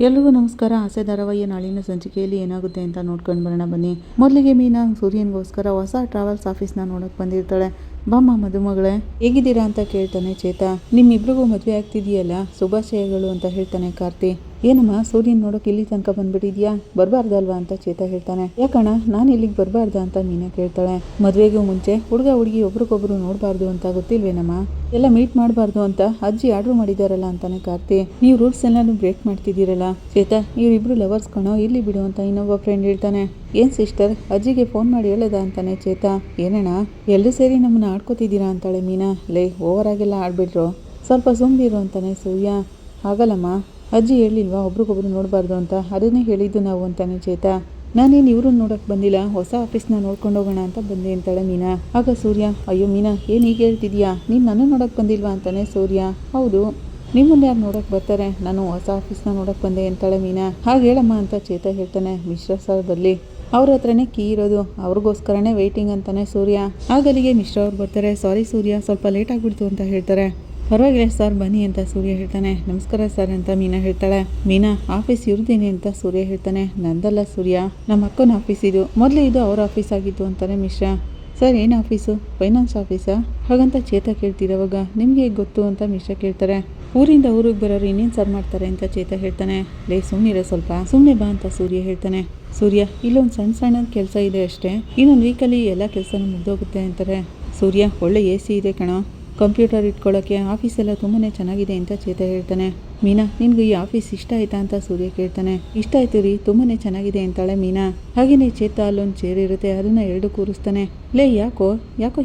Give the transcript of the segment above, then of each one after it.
ಎಲ್ರಿಗೂ ನಮಸ್ಕಾರ. ಆಸೆ ಧಾರಾವಾಹಿಯ ನಾಳಿನ ಸಂಚಿಕೆಯಲ್ಲಿ ಏನಾಗುತ್ತೆ ಅಂತ ನೋಡ್ಕೊಂಡು ಬರೋಣ ಬನ್ನಿ. ಮೊದಲಿಗೆ ಮೀನಾ ಸೂರ್ಯನ್ಗೋಸ್ಕರ ಹೊಸ ಟ್ರಾವೆಲ್ಸ್ ಆಫೀಸ್ನ ನೋಡೋಕೆ ಬಂದಿರ್ತಾಳೆ. ಬಾಮ್ಮ ಮದುಮಗಳೇ, ಹೇಗಿದ್ದೀರಾ ಅಂತ ಕೇಳ್ತಾನೆ ಚೇತಾ. ನಿಮ್ಮಿಬ್ರಿಗೂ ಮದುವೆ ಆಗ್ತಿದೆಯಲ್ಲ, ಶುಭಾಶಯಗಳು ಅಂತ ಹೇಳ್ತಾನೆ ಕಾರ್ತಿ. ಏನಮ್ಮ ಸೂರ್ಯನ್ ನೋಡೋಕೆ ಇಲ್ಲಿ ತನಕ ಬಂದ್ಬಿಟ್ಟಿದ್ಯಾ, ಬರಬಾರ್ದಲ್ವಾ ಅಂತ ಚೇತಾ ಹೇಳ್ತಾನೆ. ಯಾಕಣ್ಣ, ನಾನು ಇಲ್ಲಿಗೆ ಬರಬಾರ್ದ ಅಂತ ಮೀನಾ ಕೇಳ್ತಾಳೆ. ಮದುವೆಗೂ ಮುಂಚೆ ಹುಡುಗ ಹುಡುಗಿ ಒಬ್ರಿಗೊಬ್ರು ನೋಡಬಾರ್ದು ಅಂತ ಗೊತ್ತಿಲ್ವೇನಮ್ಮ, ಎಲ್ಲ ಮೀಟ್ ಮಾಡಬಾರ್ದು ಅಂತ ಅಜ್ಜಿ ಆರ್ಡರ್ ಮಾಡಿದಾರಲ್ಲ ಅಂತಾನೆ ಕಾರ್ತಿ. ನೀವು ರೂಲ್ಸ್ ಎಲ್ಲಾನು ಬ್ರೇಕ್ ಮಾಡ್ತಿದ್ದೀರಲ್ಲ ಚೇತಾ, ಇವರಿಬ್ರು ಲವರ್ಸ್ ಕಣೋ, ಇಲ್ಲಿ ಬಿಡು ಅಂತ ಇನ್ನೊಬ್ಬ ಫ್ರೆಂಡ್ ಹೇಳ್ತಾನೆ. ಏನ್ ಸಿಸ್ಟರ್, ಅಜ್ಜಿಗೆ ಫೋನ್ ಮಾಡಿ ಹೇಳದ ಅಂತಾನೆ ಚೇತಾ. ಏನಣ್ಣ, ಎಲ್ಲರೂ ಸೇರಿ ನಮ್ಮನ್ನ ಆಡ್ಕೋತಿದ್ದೀರಾ ಅಂತಾಳೆ ಮೀನಾ. ಲೇ, ಓವರ್ ಆಗೆಲ್ಲ ಆಡ್ಬಿಟ್ರು, ಸ್ವಲ್ಪ ಸುಮ್ಮನಿರು ಅಂತಾನೆ ಸೂರ್ಯ. ಆಗಲ್ಲಮ್ಮ, ಅಜ್ಜಿ ಹೇಳಿಲ್ವಾ ಒಬ್ರಿಗೊಬ್ರು ನೋಡಬಾರ್ದು ಅಂತ, ಅದನ್ನೇ ಹೇಳಿದ್ದು ನಾವು ಅಂತಾನೆ ಚೇತಾ. ನಾನೇನು ಇವ್ರನ್ನ ನೋಡೋಕೆ ಬಂದಿಲ್ಲ, ಹೊಸ ಆಫೀಸ್ನ ನೋಡ್ಕೊಂಡು ಹೋಗೋಣ ಅಂತ ಬಂದೆ ಅಂತಾಳೆ ಮೀನಾ. ಆಗ ಸೂರ್ಯ, ಅಯ್ಯೋ ಮೀನಾ, ಏನು ಹೀಗೆ ಹೇಳ್ತಿದ್ಯಾ, ನೀನು ನನ್ನ ನೋಡೋಕೆ ಬಂದಿಲ್ವಾ ಅಂತಾನೆ ಸೂರ್ಯ. ಹೌದು, ನಿಮ್ಮನ್ನ ಯಾರು ನೋಡೋಕೆ ಬರ್ತಾರೆ, ನಾನು ಹೊಸ ಆಫೀಸ್ನ ನೋಡೋಕೆ ಬಂದೆ ಅಂತಾಳೆ ಮೀನಾ. ಹಾಗೆ ಹೇಳಮ್ಮ ಅಂತ ಚೇತಾ ಹೇಳ್ತಾನೆ. ಮಿಶ್ರಾ ಸರ್ ಬರಲಿ, ಅವ್ರ ಹತ್ರನೇ ಕೀ ಇರೋದು, ಅವ್ರಿಗೋಸ್ಕರನೇ ವೆಯ್ಟಿಂಗ್ ಅಂತಾನೆ ಸೂರ್ಯ. ಆಗಲಿಗೆ ಮಿಶ್ರಾ ಅವ್ರು ಬರ್ತಾರೆ. ಸಾರಿ ಸೂರ್ಯ, ಸ್ವಲ್ಪ ಲೇಟ್ ಆಗಿಬಿಡ್ತು ಅಂತ ಹೇಳ್ತಾರೆ. ಪರವಾಗಿಲ್ಲ ಸರ್, ಬನ್ನಿ ಅಂತ ಸೂರ್ಯ ಹೇಳ್ತಾನೆ. ನಮಸ್ಕಾರ ಸರ್ ಅಂತ ಮೀನಾ ಹೇಳ್ತಾಳೆ. ಮೀನಾ, ಆಫೀಸ್ ಇವ್ರದೇನೆ ಅಂತ ಸೂರ್ಯ ಹೇಳ್ತಾನೆ. ನಂದಲ್ಲ ಸೂರ್ಯ, ನಮ್ಮ ಅಕ್ಕನ ಆಫೀಸ್ ಇದು, ಮೊದಲು ಇದು ಅವ್ರ ಆಫೀಸ್ ಆಗಿತ್ತು ಅಂತಾನೆ ಮಿಶ್ರಾ. ಸರ್, ಏನು ಆಫೀಸು, ಫೈನಾನ್ಸ್ ಆಫೀಸಾ ಹಾಗಂತ ಚೇತಾ ಕೇಳ್ತಿರೋವಾಗ. ನಿಮ್ಗೆ ಹೇಗೆ ಗೊತ್ತು ಅಂತ ಮಿಶ್ರಾ ಕೇಳ್ತಾರೆ. ಊರಿಂದ ಊರಿಗೆ ಬರೋರು ಇನ್ನೇನು ಸರ್ ಮಾಡ್ತಾರೆ ಅಂತ ಚೇತಾ ಹೇಳ್ತಾನೆ. ಲೇ ಸುಮ್ಮನಿರೋ, ಸ್ವಲ್ಪ ಸುಮ್ಮನೆ ಬಾ ಅಂತ ಸೂರ್ಯ ಹೇಳ್ತಾನೆ. ಸೂರ್ಯ, ಇಲ್ಲೊಂದು ಸಣ್ಣ ಸಣ್ಣ ಕೆಲಸ ಇದೆ ಅಷ್ಟೇ, ಇನ್ನೊಂದು ವೀಕಲ್ಲಿ ಎಲ್ಲ ಕೆಲಸನೂ ಮುಗ್ದೋಗುತ್ತೆ ಅಂತಾರೆ. ಸೂರ್ಯ, ಒಳ್ಳೆ AC ಇದೆ ಕಣೋ, ಕಂಪ್ಯೂಟರ್ ಇಟ್ಕೊಳ್ಳೋಕ್ಕೆ, ಆಫೀಸ್ ಎಲ್ಲ ತುಂಬಾ ಚೆನ್ನಾಗಿದೆ ಅಂತ ಚೇತಾ ಹೇಳ್ತಾನೆ. ಮೀನಾ, ನಿನ್ಗೆ ಈ ಆಫೀಸ್ ಇಷ್ಟ ಆಯ್ತಾ ಅಂತ ಸೂರ್ಯ ಕೇಳ್ತಾನೆ. ಇಷ್ಟ ಆಯ್ತು ರೀ, ತುಂಬಾ ಚೆನ್ನಾಗಿದೆ ಅಂತಾಳೆ ಮೀನಾ. ಹಾಗೆಯೇ ಚೇತಾ ಅಲ್ಲೊಂದು ಚೇರ್ ಇರುತ್ತೆ, ಅದನ್ನ ಎರಡು ಕೂರಿಸ್ತಾನೆ. ಲೇ, ಯಾಕೋ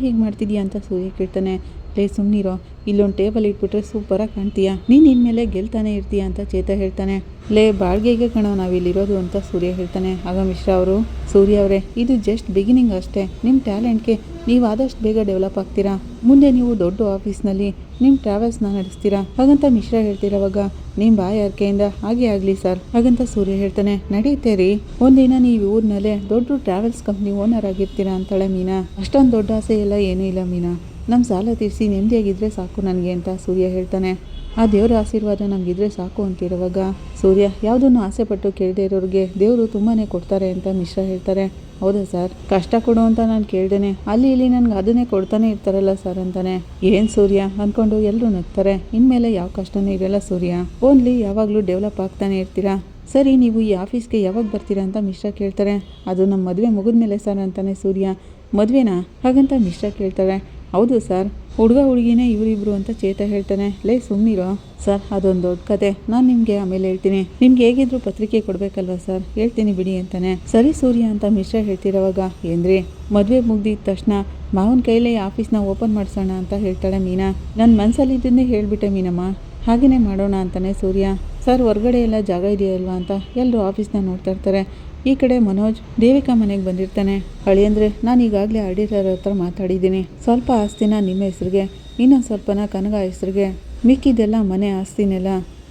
ಹೀಗೆ ಮಾಡ್ತಿದ್ಯಾ ಅಂತ ಸೂರ್ಯ ಕೇಳ್ತಾನೆ. ಲೇ ಸುಮ್ಮನಿರೋ, ಇಲ್ಲೊಂದು ಟೇಬಲ್ ಇಟ್ಬಿಟ್ರೆ ಸೂಪರಾಗಿ ಕಾಣ್ತೀಯಾ, ನೀನು ಇನ್ಮೇಲೆ ಗೆಲ್ತಾನೆ ಇರ್ತೀಯ ಅಂತ ಚೇತಾ ಹೇಳ್ತಾನೆ. ಲೇ, ಬಾಳ್ಗೆಗೆ ಕಣೋ ನಾವಿಲ್ಲಿರೋದು ಅಂತ ಸೂರ್ಯ ಹೇಳ್ತಾನೆ. ಆಗ ಮಿಶ್ರಾ ಅವರು, ಸೂರ್ಯ ಅವರೇ, ಇದು ಜಸ್ಟ್ ಬಿಗಿನಿಂಗ್ ಅಷ್ಟೇ, ನಿಮ್ಮ ಟ್ಯಾಲೆಂಟ್ಗೆ ನೀವು ಆದಷ್ಟು ಬೇಗ ಡೆವಲಪ್ ಆಗ್ತೀರಾ, ಮುಂದೆ ನೀವು ದೊಡ್ಡ ಆಫೀಸ್ನಲ್ಲಿ ನಿಮ್ಮ ಟ್ರಾವೆಲ್ಸ್ನ ನಡೆಸ್ತೀರಾ ಹಾಗಂತ ಮಿಶ್ರಾ ಹೇಳ್ತಿರೋವಾಗ. ನಿಮ್ಮ ಬಾಯಾರಿಕೆಯಿಂದ ಹಾಗೆ ಆಗಲಿ ಸರ್ ಹಾಗಂತ ಸೂರ್ಯ ಹೇಳ್ತಾನೆ. ನಡೆಯುತ್ತೆ ರೀ, ಒಂದಿನ ನೀವು ಊರಿನಲ್ಲೇ ದೊಡ್ಡ ಟ್ರಾವೆಲ್ಸ್ ಕಂಪ್ನಿ ಓನರ್ ಆಗಿರ್ತೀರಾ ಅಂತಾಳೆ ಮೀನಾ. ಅಷ್ಟೊಂದು ದೊಡ್ಡ ಆಸೆ ಎಲ್ಲ ಏನೂ ಇಲ್ಲ ಮೀನಾ, ನಮ್ಮ ಸಾಲ ತೀರಿಸಿ ನೆಮ್ಮದಿಯಾಗಿದ್ದರೆ ಸಾಕು ನನಗೆ ಅಂತ ಸೂರ್ಯ ಹೇಳ್ತಾನೆ. ಆ ದೇವರ ಆಶೀರ್ವಾದ ನಮಗಿದ್ರೆ ಸಾಕು ಅಂತಿರುವಾಗ ಸೂರ್ಯ, ಯಾವುದನ್ನು ಆಸೆ ಪಟ್ಟು ಕೇಳದೇ ಇರೋರಿಗೆ ದೇವರು ತುಂಬಾ ಕೊಡ್ತಾರೆ ಅಂತ ಮಿಶ್ರಾ ಹೇಳ್ತಾರೆ. ಹೌದಾ ಸರ್, ಕಷ್ಟ ಕೊಡು ಅಂತ ನಾನು ಕೇಳ್ದೇನೆ ಅಲ್ಲಿ ಇಲ್ಲಿ ನನಗೆ ಅದನ್ನೇ ಕೊಡ್ತಾನೆ ಇರ್ತಾರಲ್ಲ ಸರ್ ಅಂತಾನೆ. ಏನು ಸೂರ್ಯ ಅಂದ್ಕೊಂಡು ಎಲ್ಲರೂ ನಗ್ತಾರೆ. ಇನ್ಮೇಲೆ ಯಾವ ಕಷ್ಟನೂ ಇರಲ್ಲ ಸೂರ್ಯ, ಓನ್ಲಿ ಯಾವಾಗಲೂ ಡೆವಲಪ್ ಆಗ್ತಾನೆ ಇರ್ತೀರಾ. ಸರಿ, ನೀವು ಈ ಆಫೀಸ್ಗೆ ಯಾವಾಗ ಬರ್ತೀರಾ ಅಂತ ಮಿಶ್ರಾ ಕೇಳ್ತಾರೆ. ಅದು ನಮ್ಮ ಮದುವೆ ಮುಗಿದ್ಮೇಲೆ ಸರ್ ಅಂತಾನೆ ಸೂರ್ಯ. ಮದುವೆನಾ ಹಾಗಂತ ಮಿಶ್ರಾ ಕೇಳ್ತಾರೆ. ಹೌದು ಸರ್, ಹುಡುಗ ಹುಡುಗಿನೇ ಇವರಿಬ್ರು ಅಂತ ಚೇತಾ ಹೇಳ್ತಾನೆ. ಲೇ ಸುಮ್ಮನಿರೋ ಸರ್, ಅದೊಂದು ದೊಡ್ಡ ಕತೆ, ನಾನು ನಿಮಗೆ ಆಮೇಲೆ ಹೇಳ್ತೀನಿ, ನಿಮ್ಗೆ ಹೇಗಿದ್ರು ಪತ್ರಿಕೆ ಕೊಡಬೇಕಲ್ವ ಸರ್, ಹೇಳ್ತೀನಿ ಬಿಡಿ ಅಂತಾನೆ. ಸರಿ ಸೂರ್ಯ ಅಂತ ಮಿಶ್ರಾ ಹೇಳ್ತಿರೋವಾಗ. ಏನ್ರಿ, ಮದುವೆ ಮುಗ್ದಿದ ತಕ್ಷಣ ಮಾವನ ಕೈಲೇ ಆಫೀಸ್ನ ಓಪನ್ ಮಾಡಿಸೋಣ ಅಂತ ಹೇಳ್ತಾಳೆ ಮೀನಾ. ನನ್ನ ಮನಸ್ಸಲ್ಲಿದ್ದನ್ನೇ ಹೇಳಿಬಿಟ್ಟೆ ಮೀನಮ್ಮ, ಹಾಗೆಯೇ ಮಾಡೋಣ ಅಂತಾನೆ ಸೂರ್ಯ. ಸರ್, ಹೊರಗಡೆ ಎಲ್ಲ ಜಾಗ ಇದೆಯಲ್ವಾ ಅಂತ ಎಲ್ಲರೂ ಆಫೀಸ್ನ ನೋಡ್ತಾ ಇರ್ತಾರೆ. ಈ ಕಡೆ ಮನೋಜ್ ದೇವಿಕಾ ಮನೆಗೆ ಬಂದಿರ್ತಾನೆ. ಅಳಿಯಂದ್ರೆ, ನಾನು ಈಗಾಗಲೇ ಆಡಿಟರ್ ಹತ್ರ ಮಾತಾಡಿದ್ದೀನಿ, ಸ್ವಲ್ಪ ಆಸ್ತಿನ ನಿಮ್ಮ ಹೆಸ್ರಿಗೆ, ಇನ್ನೊಂದು ಸ್ವಲ್ಪನ ಕನಗ ಹೆಸ್ರಿಗೆ, ಮಿಕ್ಕಿದ್ದೆಲ್ಲ ಮನೆ ಆಸ್ತಿನೆಲ್ಲ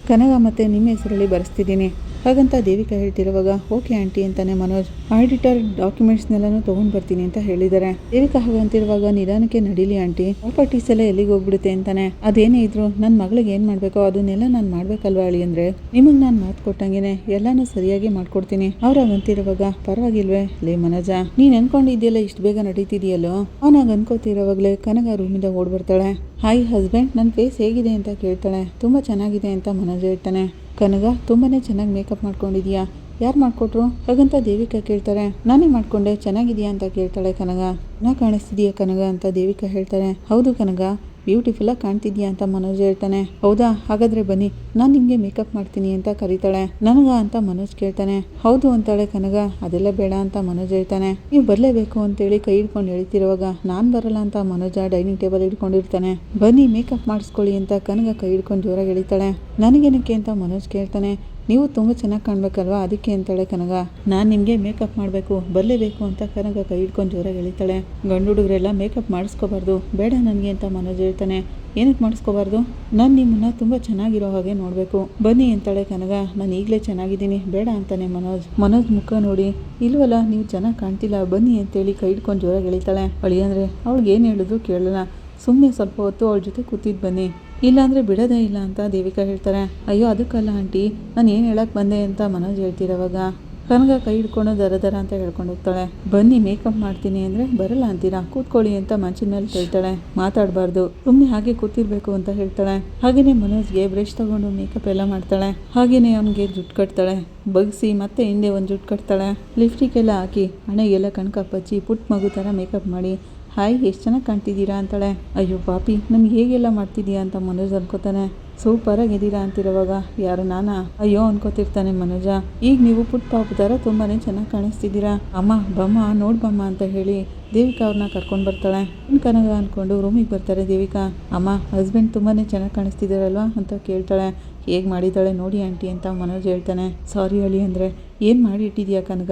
ಕನಗ ಮತ್ತು ನಿಮ್ಮ ಹೆಸರಲ್ಲಿ ಬರೆಸ್ತಿದ್ದೀನಿ ಹಾಗಂತ ದೇವಿಕಾ ಹೇಳ್ತಿರುವಾಗ. ಓಕೆ ಆಂಟಿ ಅಂತಾನೆ ಮನೋಜ್. ಆಡಿಟರ್ ಡಾಕ್ಯುಮೆಂಟ್ಸ್ನೆಲ್ಲನೂ ತೊಗೊಂಡು ಬರ್ತೀನಿ ಅಂತ ಹೇಳಿದ್ದಾರೆ. ದೇವಿಕಾ ಹಾಗಂತಿರುವಾಗ, ನಿಧಾನಕ್ಕೆ ನಡೀಲಿ ಆಂಟಿ, ಪ್ರಾಪರ್ಟೀಸ್ ಎಲ್ಲ ಎಲ್ಲಿಗೆ ಹೋಗ್ಬಿಡುತ್ತೆ ಅಂತಾನೆ. ಅದೇನೇ ಇದ್ರು ನನ್ನ ಮಗಳಿಗೆ ಏನು ಮಾಡಬೇಕೋ ಅದನ್ನೆಲ್ಲ ನಾನು ಮಾಡಬೇಕಲ್ವಾ ಅಳಿ ಅಂದರೆ, ನಿಮಗೆ ನಾನು ಮಾತು ಕೊಟ್ಟಂಗೆ ಎಲ್ಲನೂ ಸರಿಯಾಗಿ ಮಾಡ್ಕೊಡ್ತೀನಿ. ಅವ್ರಾಗಂತಿರುವಾಗ, ಪರವಾಗಿಲ್ವೇ ಲೇ ಮನೋಜ, ನೀನು ಅನ್ಕೊಂಡಿದ್ಯಲ್ಲ ಇಷ್ಟು ಬೇಗ ನಡೀತಿದೆಯಲ್ಲೋ. ಅವನಾಗ ಅನ್ಕೋತಿರೋವಾಗಲೇ ಕನಗ ರೂಮಿಂದ ಓಡ್ಬರ್ತಾಳೆ. ಹಾಯ್ ಹಸ್ಬೆಂಡ್, ನನ್ನ ಫೇಸ್ ಹೇಗಿದೆ ಅಂತ ಕೇಳ್ತಾಳೆ. ತುಂಬ ಚೆನ್ನಾಗಿದೆ ಅಂತ ಮನೋಜ್ ಹೇಳ್ತಾನೆ. ಕನಗ, ತುಂಬಾ ಚೆನ್ನಾಗಿ ಮೇಕಪ್ ಮಾಡ್ಕೊಂಡಿದ್ಯಾ, ಯಾರು ಮಾಡಿಕೊಟ್ರು ಹಾಗಂತ ದೇವಿಕಾ ಕೇಳ್ತಾರೆ. ನಾನೇ ಮಾಡಿಕೊಂಡೆ, ಚೆನ್ನಾಗಿದೆಯಾ ಅಂತ ಕೇಳ್ತಾಳೆ ಕನಗ. ನಾ ಕಾಣಿಸ್ತಿದೀಯಾ ಕನಗ ಅಂತ ದೇವಿಕಾ ಹೇಳ್ತಾರೆ. ಹೌದು ಕನಗ, ಬ್ಯೂಟಿಫುಲ್ಲಾಗಿ ಕಾಣ್ತಿದ್ಯಾ ಅಂತ ಮನೋಜ್ ಹೇಳ್ತಾನೆ. ಹೌದಾ, ಹಾಗಾದರೆ ಬನ್ನಿ, ನಾನು ನಿಮಗೆ ಮೇಕಪ್ ಮಾಡ್ತೀನಿ ಅಂತ ಕರೀತಾಳೆ. ನನಗ ಅಂತ ಮನೋಜ್ ಕೇಳ್ತಾನೆ. ಹೌದು ಅಂತಾಳೆ ಕನಗ. ಅದೆಲ್ಲ ಬೇಡ ಅಂತ ಮನೋಜ್ ಹೇಳ್ತಾನೆ. ನೀವು ಬರಲೇಬೇಕು ಅಂತೇಳಿ ಕೈ ಹಿಡ್ಕೊಂಡು ಹೇಳ್ತಿರುವಾಗ, ನಾನು ಬರಲ್ಲ ಅಂತ ಮನೋಜ ಡೈನಿಂಗ್ ಟೇಬಲ್ ಹಿಡ್ಕೊಂಡಿರ್ತಾನೆ. ಬನ್ನಿ ಮೇಕಪ್ ಮಾಡಿಸ್ಕೊಳ್ಳಿ ಅಂತ ಕನಗ ಕೈ ಹಿಡ್ಕೊಂಡು ಜೋರಾಗಿ ಎಳಿತಾಳೆ. ನನಗೇನಕ್ಕೆ ಅಂತ ಮನೋಜ್ ಕೇಳ್ತಾನೆ. ನೀವು ತುಂಬ ಚೆನ್ನಾಗಿ ಕಾಣಬೇಕಲ್ವಾ, ಅದಕ್ಕೆ ಅಂತಾಳೆ ಕನಗ. ನಾನು ನಿಮಗೆ ಮೇಕಪ್ ಮಾಡಬೇಕು, ಬರಲೇಬೇಕು ಅಂತ ಕನಗ ಕೈ ಹಿಡ್ಕೊಂಡು ಜೋರಾಗಿ ಎಳಿತಾಳೆ. ಗಂಡು ಹುಡುಗರೆಲ್ಲ ಮೇಕಪ್ ಮಾಡಿಸ್ಕೋಬಾರ್ದು, ಬೇಡ ನನಗೆ ಅಂತ ಮನೋಜ್ ಹೇಳ್ತಾನೆ. ಏನಕ್ಕೆ ಮಾಡಿಸ್ಕೋಬಾರ್ದು, ನಾನು ನಿಮ್ಮನ್ನ ತುಂಬ ಚೆನ್ನಾಗಿರೋ ಹಾಗೆ ನೋಡಬೇಕು, ಬನ್ನಿ ಅಂತಾಳೆ ಕನಗ. ನಾನು ಈಗಲೇ ಚೆನ್ನಾಗಿದ್ದೀನಿ, ಬೇಡ ಅಂತಾನೆ ಮನೋಜ್ ಮುಖ ನೋಡಿ, ಇಲ್ವಲ್ಲ ನೀವು ಚೆನ್ನಾಗಿ ಕಾಣ್ತಿಲ್ಲ, ಬನ್ನಿ ಅಂತೇಳಿ ಕೈ ಹಿಡ್ಕೊಂಡು ಜೋರಾಗಿ ಎಳಿತಾಳೆ. ಅಳಿಯಂದ್ರೆ ಅವಳಿಗೆ ಏನು ಹೇಳಿದ್ರು ಕೇಳಲ್ಲ, ಸುಮ್ಮನೆ ಸ್ವಲ್ಪ ಹೊತ್ತು ಅವಳ ಜೊತೆ ಕೂತಿದ್ದು ಬನ್ನಿ, ಇಲ್ಲಾಂದರೆ ಬಿಡೋದೇ ಇಲ್ಲ ಅಂತ ದೇವಿಕಾ ಹೇಳ್ತಾರೆ. ಅಯ್ಯೋ ಅದಕ್ಕಲ್ಲ ಆಂಟಿ, ನಾನು ಏನು ಹೇಳಕ್ಕೆ ಬಂದೆ ಅಂತ ಮನೋಜ್ ಹೇಳ್ತಿರೋವಾಗ ಕನಗ ಕೈ ಹಿಡ್ಕೊಂಡು ದರ ಅಂತ ಹೇಳ್ಕೊಂಡು ಹೋಗ್ತಾಳೆ. ಬನ್ನಿ ಮೇಕಪ್ ಮಾಡ್ತೀನಿ ಅಂದರೆ ಬರಲ್ಲ ಅಂತೀರಾ, ಕೂತ್ಕೊಳ್ಳಿ ಅಂತ ಮಂಚಿನ ಮೇಲೆ ಹೇಳ್ತಾಳೆ. ಮಾತಾಡಬಾರ್ದು, ಸುಮ್ಮನೆ ಹಾಗೆ ಕೂತಿರ್ಬೇಕು ಅಂತ ಹೇಳ್ತಾಳೆ. ಹಾಗೆಯೇ ಮನೋಜ್ಗೆ ಬ್ರಷ್ ತಗೊಂಡು ಮೇಕಪ್ ಎಲ್ಲ ಮಾಡ್ತಾಳೆ. ಹಾಗೆಯೇ ಅವನಿಗೆ ಜುಟ್ಟು ಕಟ್ತಾಳೆ. ಬಗ್ಸಿ ಮತ್ತೆ ಹಿಂದೆ ಒಂದು ಜುಟ್ಟು ಕಟ್ತಾಳೆ. ಲಿಪ್ಸ್ಟಿಕ್ ಎಲ್ಲ ಹಾಕಿ ಹಣೆಗೆಲ್ಲ ಕಣ್ಕಪ್ ಹಚ್ಚಿ ಪುಟ್ಟ ಮಗು ಥರ ಮೇಕಪ್ ಮಾಡಿ ಹಾಯ್ ಎಷ್ಟು ಚೆನ್ನಾಗಿ ಕಾಣ್ತಿದ್ದೀರಾ ಅಂತಾಳೆ. ಅಯ್ಯೋ ಪಾಪಿ ನಮ್ಗೆ ಹೇಗೆಲ್ಲ ಮಾಡ್ತಿದ್ದೀಯಾ ಅಂತ ಮನೋಜ್ ಅನ್ಕೋತಾನೆ. ಸೂಪರಾಗಿದ್ದೀರಾ ಅಂತಿರುವಾಗ ಯಾರು ನಾನಾ ಅಯ್ಯೋ ಅನ್ಕೋತಿರ್ತಾನೆ ಮನೋಜ. ಈಗ ನೀವು ಪುಟ್ಟ ಪಾಪು ಥರ ತುಂಬಾ ಚೆನ್ನಾಗಿ ಕಾಣಿಸ್ತಿದ್ದೀರಾ, ಅಮ್ಮ ಬಮ್ಮ ನೋಡ್ಬಮ್ಮ ಅಂತ ಹೇಳಿ ದೇವಿಕಾ ಅವ್ರನ್ನ ಕರ್ಕೊಂಡು ಬರ್ತಾಳೆ. ಕನಗ ಅಂದ್ಕೊಂಡು ರೂಮಿಗೆ ಬರ್ತಾರೆ ದೇವಿಕಾ. ಅಮ್ಮ ಹಸ್ಬೆಂಡ್ ತುಂಬಾ ಚೆನ್ನಾಗಿ ಕಾಣಿಸ್ತಿದ್ದಾರಲ್ವಾ ಅಂತ ಕೇಳ್ತಾಳೆ. ಹೇಗೆ ಮಾಡಿದ್ದಾಳೆ ನೋಡಿ ಆಂಟಿ ಅಂತ ಮನೋಜ್ ಹೇಳ್ತಾನೆ. ಸಾರಿ ಅಳಿ ಅಂದರೆ ಏನು ಮಾಡಿ ಇಟ್ಟಿದ್ಯಾ ಕನಗ,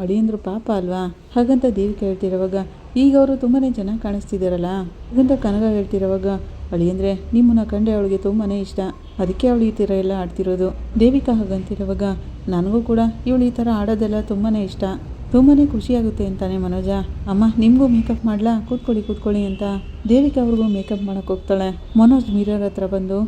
ಅಳಿಯಂದ್ರು ಪಾಪ ಅಲ್ವಾ ಹಾಗಂತ ದೇವಿಕಾ ಹೇಳ್ತಿರೋವಾಗ ಈಗ ಅವರು ತುಂಬಾ ಚೆನ್ನಾಗಿ ಕಾಣಿಸ್ತಿದ್ದಾರಲ್ಲ ಹಾಗಂತ ಕನಗ ಹೇಳ್ತಿರೋವಾಗ ಅಳಿಯಂದ್ರೆ ನಿಮ್ಮನ್ನ ಕಂಡ್ರೆ ಅವಳಿಗೆ ತುಂಬಾ ಇಷ್ಟ, ಅದಕ್ಕೆ ಅವಳು ಈ ಥರ ಎಲ್ಲ ಆಡ್ತಿರೋದು. ದೇವಿಕಾ ಹಾಗಂತಿರೋವಾಗ ನನಗೂ ಕೂಡ ಇವಳು ಈ ಥರ ಆಡೋದೆಲ್ಲ ತುಂಬಾ ಇಷ್ಟ, ತುಂಬಾ ಖುಷಿಯಾಗುತ್ತೆ ಅಂತಾನೆ ಮನೋಜ. ಅಮ್ಮ ನಿಮಗೂ ಮೇಕಪ್ ಮಾಡಲಾ, ಕೂತ್ಕೊಳ್ಳಿ ಅಂತ ದೇವಿಕಾ ಅವ್ರಿಗೂ ಮೇಕಪ್ ಮಾಡೋಕ್ಕೆ ಹೋಗ್ತಾಳೆ. ಮನೋಜ್ ಮಿರರ್ ಹತ್ರ ಬಂದು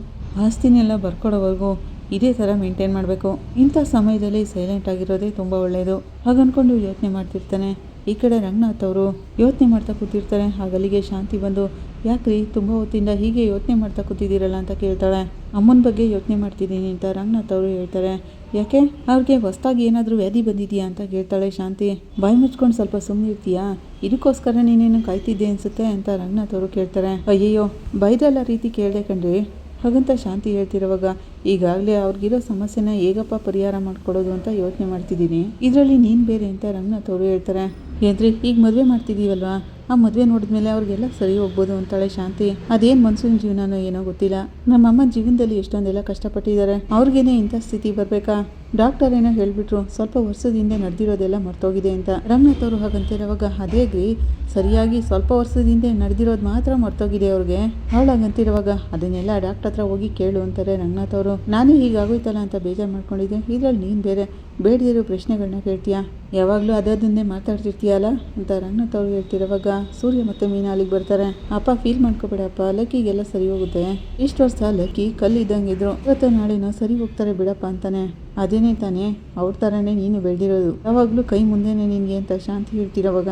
ಆಸ್ತಿನೆಲ್ಲ ಬರ್ಕೊಡೋವರೆಗೂ ಇದೇ ಥರ ಮೇಂಟೈನ್ ಮಾಡಬೇಕು, ಇಂಥ ಸಮಯದಲ್ಲಿ ಸೈಲೆಂಟ್ ಆಗಿರೋದೇ ತುಂಬ ಒಳ್ಳೆಯದು ಹಾಗನ್ಕೊಂಡು ಯೋಚನೆ ಮಾಡ್ತಿರ್ತಾನೆ. ಈ ಕಡೆ ರಂಗನಾಥ್ ಅವರು ಯೋಚನೆ ಮಾಡ್ತಾ ಕೂತಿರ್ತಾರೆ. ಹಾಗಲ್ಲಿಗೆ ಶಾಂತಿ ಬಂದು ಯಾಕ್ರಿ ತುಂಬ ಹೊತ್ತಿಂದ ಹೀಗೆ ಯೋಚನೆ ಮಾಡ್ತಾ ಕೂತಿದ್ದೀರಲ್ಲ ಅಂತ ಕೇಳ್ತಾಳೆ. ಅಮ್ಮನ ಬಗ್ಗೆ ಯೋಚನೆ ಮಾಡ್ತಿದ್ದೀನಿ ಅಂತ ರಂಗನಾಥ್ ಅವರು ಹೇಳ್ತಾರೆ. ಯಾಕೆ ಅವ್ರಿಗೆ ಹೊಸದಾಗಿ ಏನಾದರೂ ವ್ಯಾಧಿ ಬಂದಿದೆಯಾ ಅಂತ ಕೇಳ್ತಾಳೆ ಶಾಂತಿ. ಬಾಯಿ ಮುಚ್ಕೊಂಡು ಸ್ವಲ್ಪ ಸುಮ್ಮನೆ ಇರ್ತೀಯಾ, ಇದಕ್ಕೋಸ್ಕರ ನೀನೇನು ಕಾಯ್ತಿದ್ದೆ ಅನಿಸುತ್ತೆ ಅಂತ ರಂಗನಾಥ್ ಅವರು ಕೇಳ್ತಾರೆ. ಅಯ್ಯಯ್ಯೋ ಬೈದೆಲ್ಲ ರೀತಿ ಕೇಳಿದೆ ಕಣ್ರಿ ಹಾಗಂತ ಶಾಂತಿ ಹೇಳ್ತಿರೋವಾಗ ಈಗಾಗಲೇ ಅವ್ರಿಗಿರೋ ಸಮಸ್ಯೆನ ಹೇಗಪ್ಪ ಪರಿಹಾರ ಮಾಡ್ಕೊಡೋದು ಅಂತ ಯೋಚನೆ ಮಾಡ್ತಿದ್ದೀನಿ, ಇದರಲ್ಲಿ ನೀನು ಬೇರೆ ಅಂತ ರಂಗನಾಥ್ ಅವರು ಹೇಳ್ತಾರೆ. ಏನ್ರಿ ಈಗ ಮದುವೆ ಮಾಡ್ತಿದ್ದೀವಲ್ವಾ, ಆ ಮದುವೆ ನೋಡಿದ್ಮೇಲೆ ಅವ್ರಿಗೆಲ್ಲ ಸರಿ ಹೋಗ್ಬೋದು ಅಂತಾಳೆ ಶಾಂತಿ. ಅದೇನು ಮನ್ಸಿನ ಜೀವನನೋ ಏನೋ ಗೊತ್ತಿಲ್ಲ, ನಮ್ಮಮ್ಮ ಜೀವನದಲ್ಲಿ ಎಷ್ಟೊಂದೆಲ್ಲ ಕಷ್ಟಪಟ್ಟಿದ್ದಾರೆ, ಅವ್ರಿಗೇನೆ ಇಂಥ ಸ್ಥಿತಿ ಬರಬೇಕಾ, ಡಾಕ್ಟರ್ ಏನೋ ಹೇಳಿಬಿಟ್ರು ಸ್ವಲ್ಪ ವರ್ಷದಿಂದ ನಡೆದಿರೋದೆಲ್ಲ ಮರ್ತೋಗಿದೆ ಅಂತ. ರಂಗನಾಥ್ ಅವರು ಹಾಗಂತಿರೋವಾಗ ಅದೇಗ್ರಿ ಸರಿಯಾಗಿ ಸ್ವಲ್ಪ ವರ್ಷದಿಂದ ನಡೆದಿರೋದು ಮಾತ್ರ ಮರ್ತೋಗಿದೆ ಅವ್ರಿಗೆ, ಅವಳಾಗಂತಿರುವಾಗ ಅದನ್ನೆಲ್ಲ ಡಾಕ್ಟರ್ ಹತ್ರ ಹೋಗಿ ಕೇಳು ಅಂತಾರೆ ರಂಗನಾಥ್ ಅವರು. ನಾನೇ ಹೀಗಾಗೋಯ್ತಲ್ಲ ಅಂತ ಬೇಜಾರು ಮಾಡ್ಕೊಂಡಿದ್ದೆ, ಇದರಲ್ಲಿ ನೀನು ಬೇರೆ ಬೇಡದಿರೋ ಪ್ರಶ್ನೆಗಳನ್ನ ಕೇಳ್ತೀಯಾ, ಯಾವಾಗಲೂ ಅದನ್ನೇ ಮಾತಾಡ್ತಿರ್ತೀಯಲ್ಲ ಅಂತ ರಂಗನಾಥ್ ಅವರು ಹೇಳ್ತಿರೋವಾಗ ಸೂರ್ಯ ಮತ್ತು ಮೀನಾ ಅಲ್ಲಿಗೆ ಬರ್ತಾರೆ. ಅಪ್ಪ ಫೀಲ್ ಮಾಡ್ಕೋಬೇಡಪ್ಪ, ಲಕ್ಕಿಗೆಲ್ಲ ಸರಿ ಹೋಗುತ್ತೆ, ಇಷ್ಟು ವರ್ಷ ಲಕ್ಕಿ ಕಲ್ಲಿದ್ದಂಗೆ ಇದ್ರು, ಇವತ್ತು ನಾಳೆನೋ ಸರಿ ಹೋಗ್ತಾರೆ ಬಿಡಪ್ಪ ಅಂತಾನೆ. ಅದೇನೇ ತಾನೇ ಅವ್ರ ಥರನೇ ನೀನು ಬೆಳೆದಿರೋದು, ಯಾವಾಗಲೂ ಕೈ ಮುಂದೆನೇ ನಿನಗೆ ಅಂತ ಶಾಂತಿ ಹೇಳ್ತಿರೋವಾಗ